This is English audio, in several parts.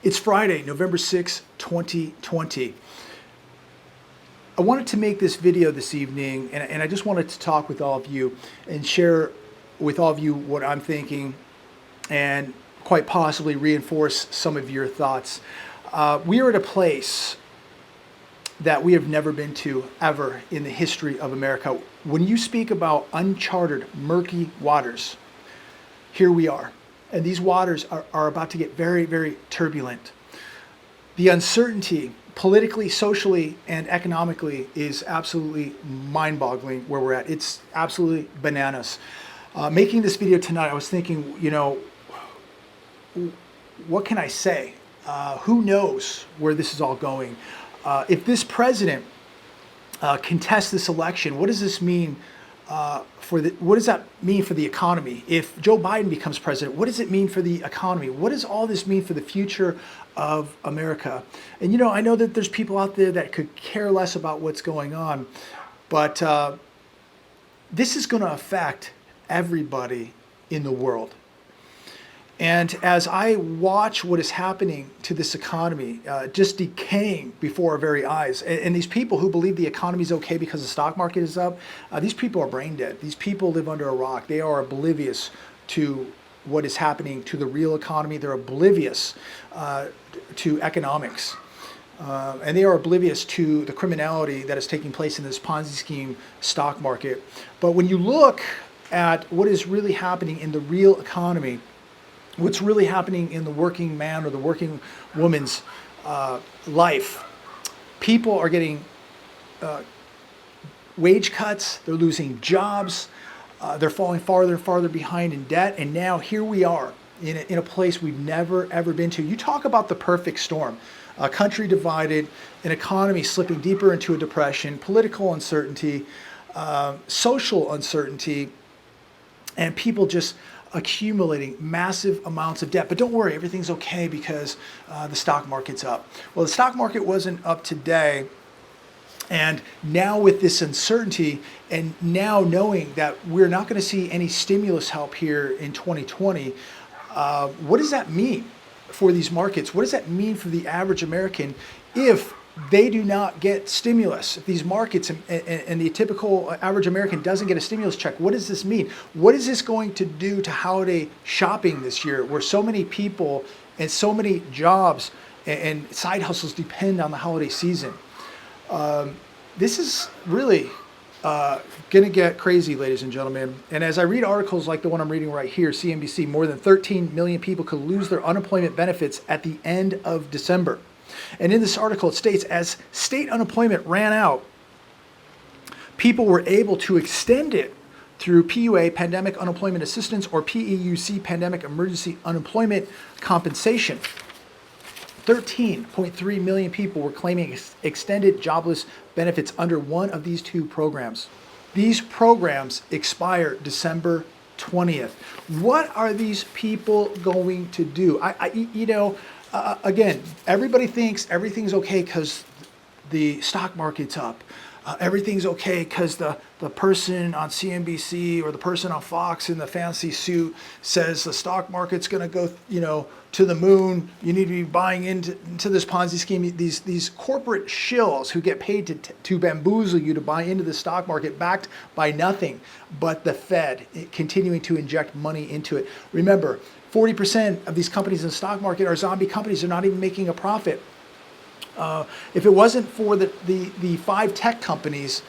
It's Friday, November 6, 2020. I wanted to make this video this evening, and I just wanted to talk with all of you and share with all of you what I'm thinking and quite possibly reinforce some of your thoughts. We are at a place that we have never been to ever in the history of America. When you speak about uncharted, murky waters, here we are. And these waters are about to get very, very turbulent. The uncertainty, politically, socially, and economically, is absolutely mind-boggling where we're at. It's absolutely bananas. Making this video tonight, I was thinking, what can I say? Who knows where this is all going? If this president contests this election, what does this mean? What does that mean for the economy? If Joe Biden becomes president, what does it mean for the economy? What does all this mean for the future of America? And I know that there's people out there that could care less about what's going on, but this is going to affect everybody in the world. And as I watch what is happening to this economy, just decaying before our very eyes, and these people who believe the economy is okay because the stock market is up, these people are brain dead. These people live under a rock. They are oblivious to what is happening to the real economy. They're oblivious to economics. And they are oblivious to the criminality that is taking place in this Ponzi scheme stock market. But when you look at what is really happening in the real economy, what's really happening in the working man or the working woman's life, people are getting wage cuts, they're losing jobs, they're falling farther and farther behind in debt, and now here we are in a place we've never ever been to. You talk about the perfect storm. A country divided, an economy slipping deeper into a depression, political uncertainty, social uncertainty, and people just accumulating massive amounts of debt. But don't worry, everything's okay because the stock market's up. Well, the stock market wasn't up today. And now with this uncertainty, and now knowing that we're not going to see any stimulus help here in 2020, what does that mean for these markets? What does that mean for the average American if they do not get stimulus? If these markets and the typical average American doesn't get a stimulus check, what does this mean? What is this going to do to holiday shopping this year, where so many people and so many jobs and side hustles depend on the holiday season? This is really going to get crazy, ladies and gentlemen. And as I read articles like the one I'm reading right here, CNBC, more than 13 million people could lose their unemployment benefits at the end of December. And in this article, it states, as state unemployment ran out, people were able to extend it through PUA, Pandemic Unemployment Assistance, or PEUC, Pandemic Emergency Unemployment Compensation. 13.3 million people were claiming extended jobless benefits under one of these two programs. These programs expire December 20th. What are these people going to do? Again, everybody thinks everything's okay because the stock market's up. Everything's okay because the person on CNBC or the person on Fox in the fancy suit says the stock market's going to go, to the moon. You need to be buying into this Ponzi scheme. These corporate shills who get paid to bamboozle you to buy into the stock market, backed by nothing but the Fed continuing to inject money into it. Remember, 40% of these companies in the stock market are zombie companies. They're not even making a profit. If it wasn't for the five tech companies,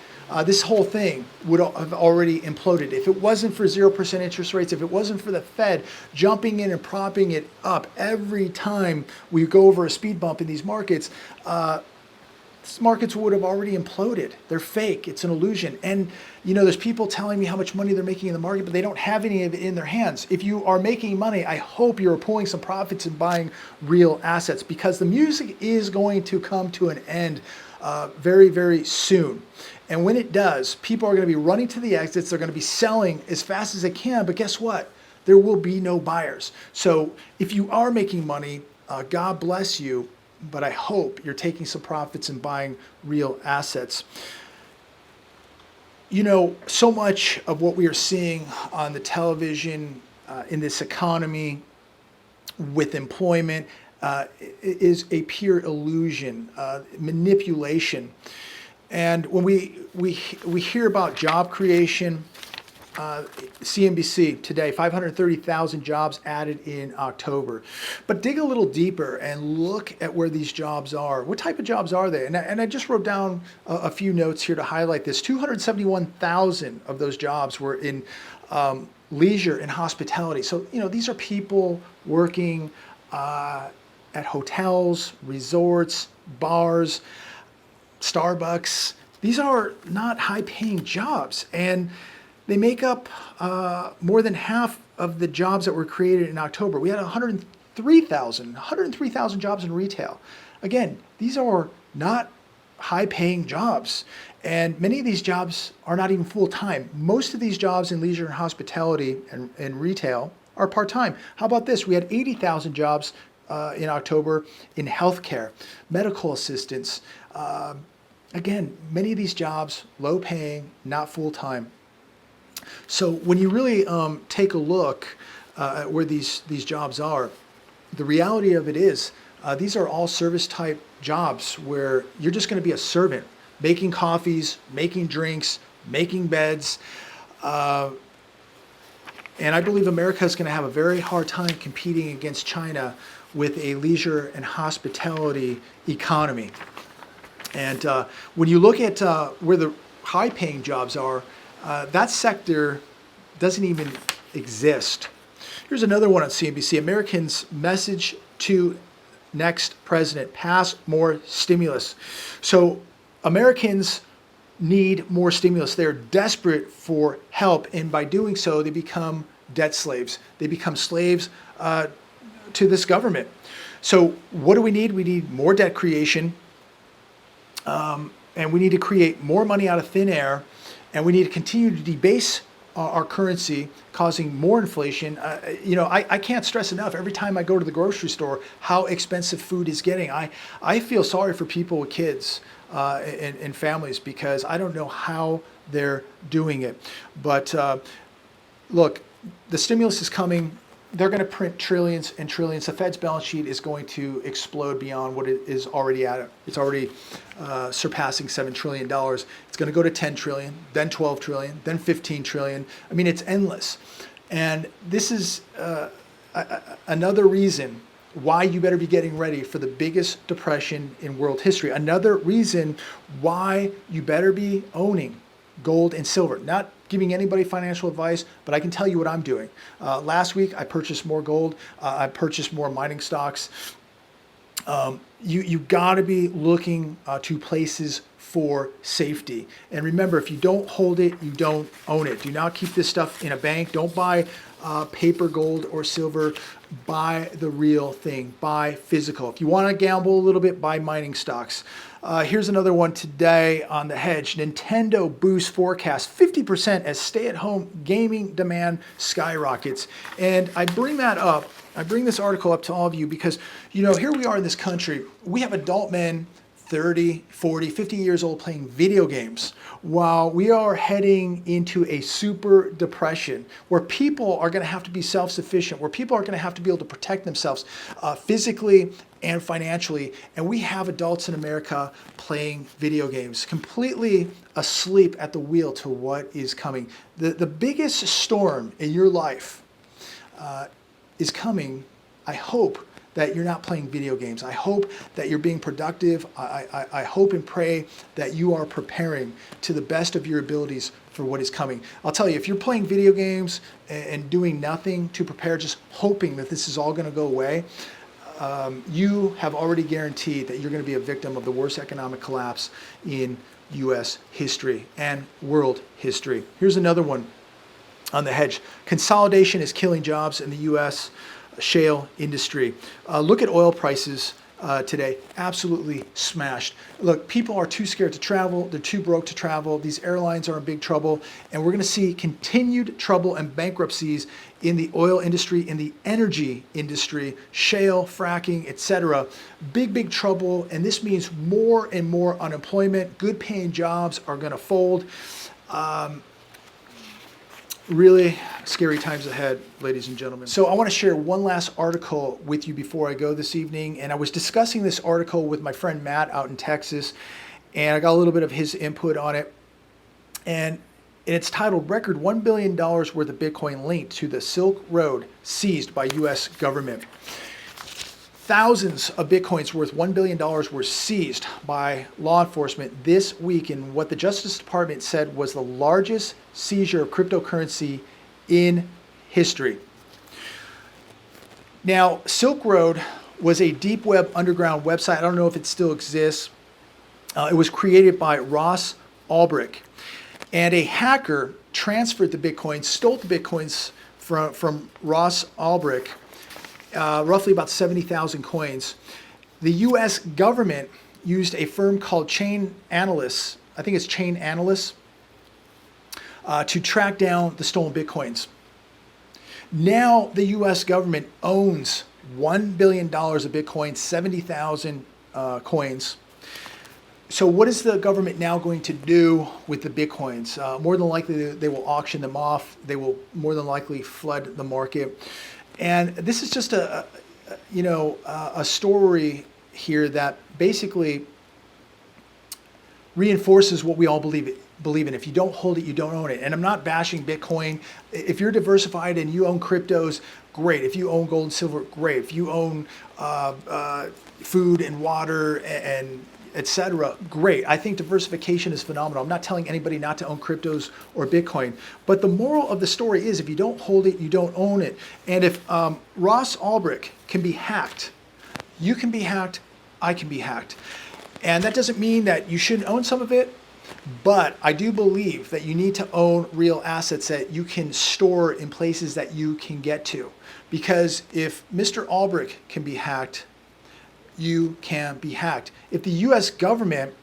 this whole thing would have already imploded. If it wasn't for 0% interest rates, if it wasn't for the Fed jumping in and propping it up every time we go over a speed bump in these markets would have already imploded. They're fake. It's an illusion. And, there's people telling me how much money they're making in the market, but they don't have any of it in their hands. If you are making money, I hope you're pulling some profits and buying real assets, because the music is going to come to an end very, very soon. And when it does, people are going to be running to the exits. They're going to be selling as fast as they can. But guess what? There will be no buyers. So if you are making money, God bless you. But I hope you're taking some profits and buying real assets. So much of what we are seeing on the television in this economy with employment, is a pure illusion, manipulation. And when we hear about job creation, CNBC today, 530,000 jobs added in October. But dig a little deeper and look at where these jobs are. What type of jobs are they? And I just wrote down a few notes here to highlight this. 271,000 of those jobs were in leisure and hospitality. So, these are people working at hotels, resorts, bars, Starbucks. These are not high-paying jobs, and they make up more than half of the jobs that were created in October. We had 103,000 jobs in retail. Again, these are not high-paying jobs, and many of these jobs are not even full-time. Most of these jobs in leisure and hospitality and retail are part-time. How about this? We had 80,000 jobs in October in healthcare, medical assistants. Again, many of these jobs, low paying, not full time. So when you really take a look at where these jobs are, the reality of it is these are all service type jobs where you're just going to be a servant, making coffees, making drinks, making beds. And I believe America is going to have a very hard time competing against China with a leisure and hospitality economy. And when you look at where the high-paying jobs are, that sector doesn't even exist. Here's another one on CNBC. Americans' message to next president: pass more stimulus. So Americans need more stimulus. They're desperate for help, and by doing so, they become debt slaves. They become slaves to this government. So what do we need? We need more debt creation. And we need to create more money out of thin air, and we need to continue to debase our currency, causing more inflation. I can't stress enough every time I go to the grocery store how expensive food is getting. I feel sorry for people with kids and families because I don't know how they're doing it. But look, the stimulus is coming. They're going to print trillions and trillions. The Fed's balance sheet is going to explode beyond what it is already at. It's already surpassing $7 trillion. It's going to go to 10 trillion, then 12 trillion, then 15 trillion. I mean, it's endless. And this is another reason why you better be getting ready for the biggest depression in world history. Another reason why you better be owning gold and silver. Not giving anybody financial advice, but I can tell you what I'm doing. Last week, I purchased more gold. I purchased more mining stocks. You got to be looking to places for safety. And remember, if you don't hold it, you don't own it. Do not keep this stuff in a bank. Don't buy paper gold or silver. Buy the real thing. Buy physical. If you want to gamble a little bit, buy mining stocks. Here's another one today on the Hedge. Nintendo boosts forecast 50% as stay-at-home gaming demand skyrockets. And I bring this article up to all of you because, here we are in this country. We have adult men 30, 40, 50 years old playing video games while we are heading into a super depression where people are going to have to be self-sufficient, where people are going to have to be able to protect themselves physically and financially. And we have adults in America playing video games, completely asleep at the wheel to what is coming. The biggest storm in your life is coming, I hope, that you're not playing video games. I hope that you're being productive. I hope and pray that you are preparing to the best of your abilities for what is coming. I'll tell you, if you're playing video games and doing nothing to prepare, just hoping that this is all going to go away, you have already guaranteed that you're going to be a victim of the worst economic collapse in U.S. history and world history. Here's another one on the Hedge. Consolidation is killing jobs in the U.S. shale industry. Look at oil prices today, absolutely smashed. Look, people are too scared to travel. They're too broke to travel. These airlines are in big trouble. And we're going to see continued trouble and bankruptcies in the oil industry, in the energy industry, shale, fracking, etc. Big trouble. And this means more and more unemployment. Good paying jobs are going to fold. Really scary times ahead, ladies and gentlemen. So I want to share one last article with you before I go this evening. And I was discussing this article with my friend Matt out in Texas, and I got a little bit of his input on it. And it's titled Record $1 billion Worth of Bitcoin Linked to the Silk Road Seized by U.S. Government. Thousands of Bitcoins worth $1 billion were seized by law enforcement this week in what the Justice Department said was the largest seizure of cryptocurrency in history. Now, Silk Road was a deep web underground website. I don't know if it still exists. It was created by Ross Ulbricht. And a hacker transferred the Bitcoins, stole the Bitcoins from Ross Ulbricht, roughly about 70,000 coins. The U.S. government used a firm called Chain Analysts, I think it's Chain Analysts, to track down the stolen Bitcoins. Now the U.S. government owns $1 billion of Bitcoin, 70,000 coins. So what is the government now going to do with the Bitcoins? More than likely, they will auction them off. They will more than likely flood the market. And this is just a story here that basically reinforces what we all believe in. If you don't hold it, you don't own it. And I'm not bashing Bitcoin. If you're diversified and you own cryptos, great. If you own gold and silver, great. If you own food and water and etc., great. I think diversification is phenomenal. I'm not telling anybody not to own cryptos or Bitcoin. But the moral of the story is if you don't hold it, you don't own it. And if Ross Ulbricht can be hacked, you can be hacked, I can be hacked. And that doesn't mean that you shouldn't own some of it, but I do believe that you need to own real assets that you can store in places that you can get to. Because if Mr. Ulbricht can be hacked, you can be hacked. If the U.S. government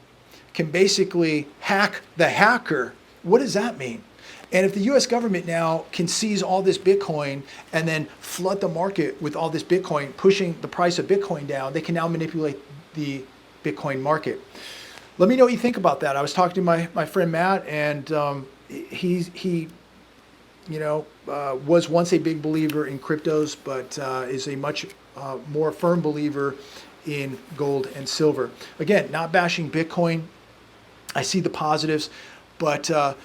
can basically hack the hacker, what does that mean? And if the U.S. government now can seize all this Bitcoin and then flood the market with all this Bitcoin, pushing the price of Bitcoin down, they can now manipulate the Bitcoin market. Let me know what you think about that. I was talking to my friend Matt, and he was once a big believer in cryptos, but is a much more firm believer in gold and silver. Again, not bashing Bitcoin. I see the positives, but I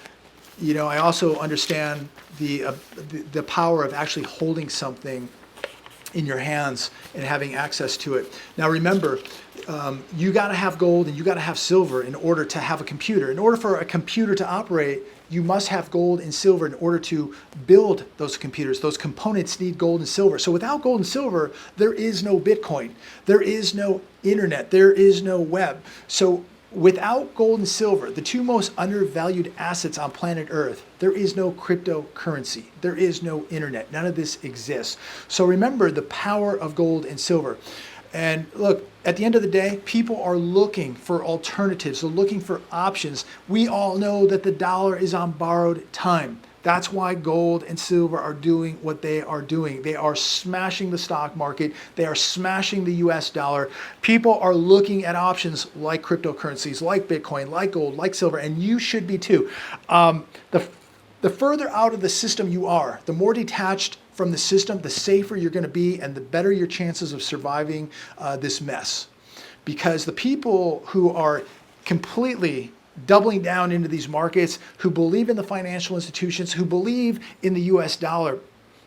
also understand the power of actually holding something in your hands and having access to it. Now remember, you got to have gold and you got to have silver in order to have a computer. In order for a computer to operate, you must have gold and silver in order to build those computers. Those components need gold and silver. So without gold and silver, there is no Bitcoin. There is no internet. There is no web. So without gold and silver, the two most undervalued assets on planet Earth, there is no cryptocurrency. There is no internet. None of this exists. So remember the power of gold and silver. And look, at the end of the day, people are looking for alternatives. They're looking for options. We all know that the dollar is on borrowed time. That's why gold and silver are doing what they are doing. They are smashing the stock market. They are smashing the US dollar. People are looking at options like cryptocurrencies, like Bitcoin, like gold, like silver, and you should be too. The further out of the system you are, the more detached from the system, the safer you're going to be and the better your chances of surviving this mess. Because the people who are completely doubling down into these markets, who believe in the financial institutions, who believe in the US dollar,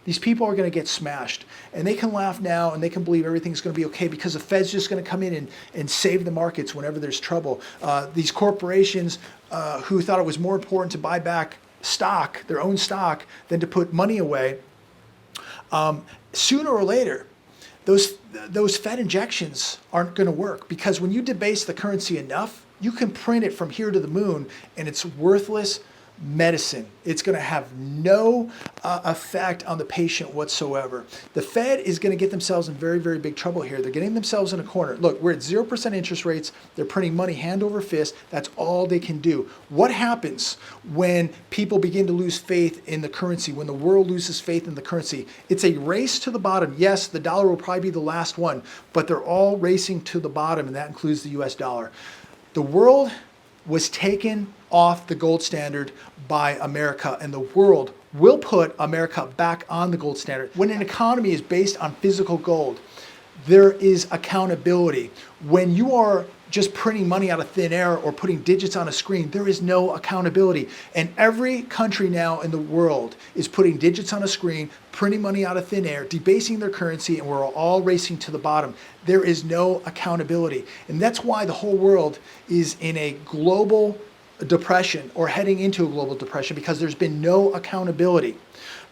these people are going to get smashed. And they can laugh now and they can believe everything's going to be okay because the Fed's just going to come in and save the markets whenever there's trouble. These corporations who thought it was more important to buy back stock, their own stock, than to put money away, sooner or later, those Fed injections aren't going to work, because when you debase the currency enough, you can print it from here to the moon and it's worthless medicine. It's going to have no effect on the patient whatsoever. The Fed is going to get themselves in very, very big trouble here. They're getting themselves in a corner. Look, we're at 0% interest rates. They're printing money hand over fist. That's all they can do. What happens when people begin to lose faith in the currency, when the world loses faith in the currency? It's a race to the bottom. Yes, the dollar will probably be the last one, but they're all racing to the bottom, and that includes the US dollar. The world was taken off the gold standard by America, and the world will put America back on the gold standard. When an economy is based on physical gold, there is accountability. When you are just printing money out of thin air or putting digits on a screen, there is no accountability. And every country now in the world is putting digits on a screen, printing money out of thin air, debasing their currency, and we're all racing to the bottom. There is no accountability. And that's why the whole world is in a global depression or heading into a global depression, because there's been no accountability.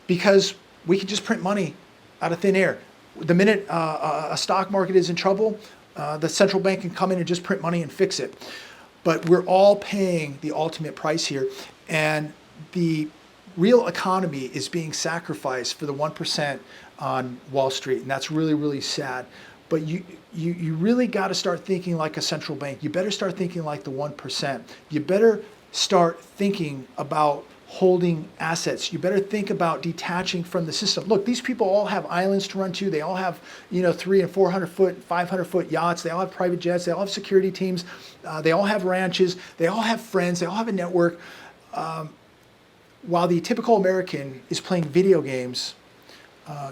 Because we can just print money out of thin air. The minute a stock market is in trouble, the central bank can come in and just print money and fix it. But we're all paying the ultimate price here. And the real economy is being sacrificed for the 1% on Wall Street. And that's really, really sad. But you really got to start thinking like a central bank. You better start thinking like the 1%. You better start thinking about holding assets. You better think about detaching from the system. Look, these people all have islands to run to. They all have, 300 and 400 foot, 500 foot yachts. They all have private jets. They all have security teams. They all have ranches. They all have friends. They all have a network. While the typical American is playing video games,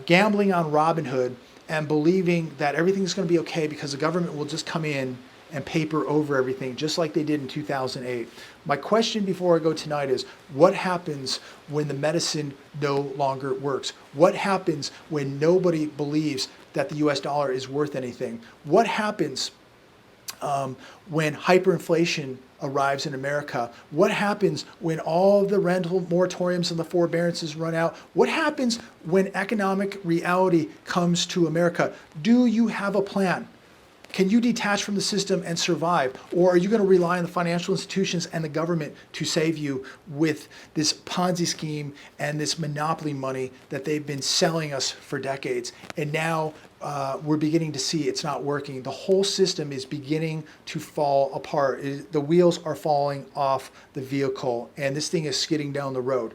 gambling on Robinhood, and believing that everything's going to be okay because the government will just come in and paper over everything, just like they did in 2008. My question before I go tonight is, what happens when the medicine no longer works? What happens when nobody believes that the US dollar is worth anything? What happens when hyperinflation arrives in America? What happens when all the rental moratoriums and the forbearances run out? What happens when economic reality comes to America? Do you have a plan? Can you detach from the system and survive? Or are you going to rely on the financial institutions and the government to save you with this Ponzi scheme and this monopoly money that they've been selling us for decades? And now we're beginning to see it's not working. The whole system is beginning to fall apart. The wheels are falling off the vehicle, and this thing is skidding down the road.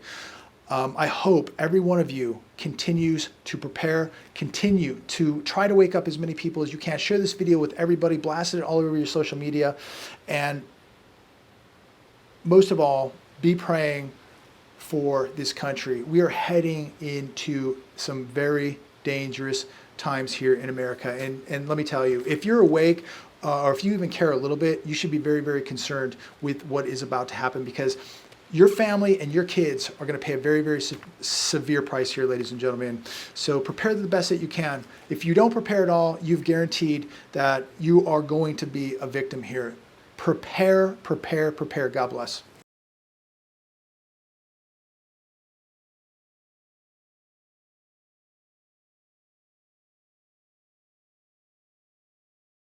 I hope every one of you continues to prepare, continue to try to wake up as many people as you can. Share this video with everybody, blast it all over your social media, and most of all, be praying for this country. We are heading into some very dangerous times here in America. And let me tell you, if you're awake, or if you even care a little bit, you should be very, very concerned with what is about to happen, because your family and your kids are going to pay a very, very severe price here, ladies and gentlemen. So prepare the best that you can. If you don't prepare at all, you've guaranteed that you are going to be a victim here. Prepare, prepare, prepare. God bless.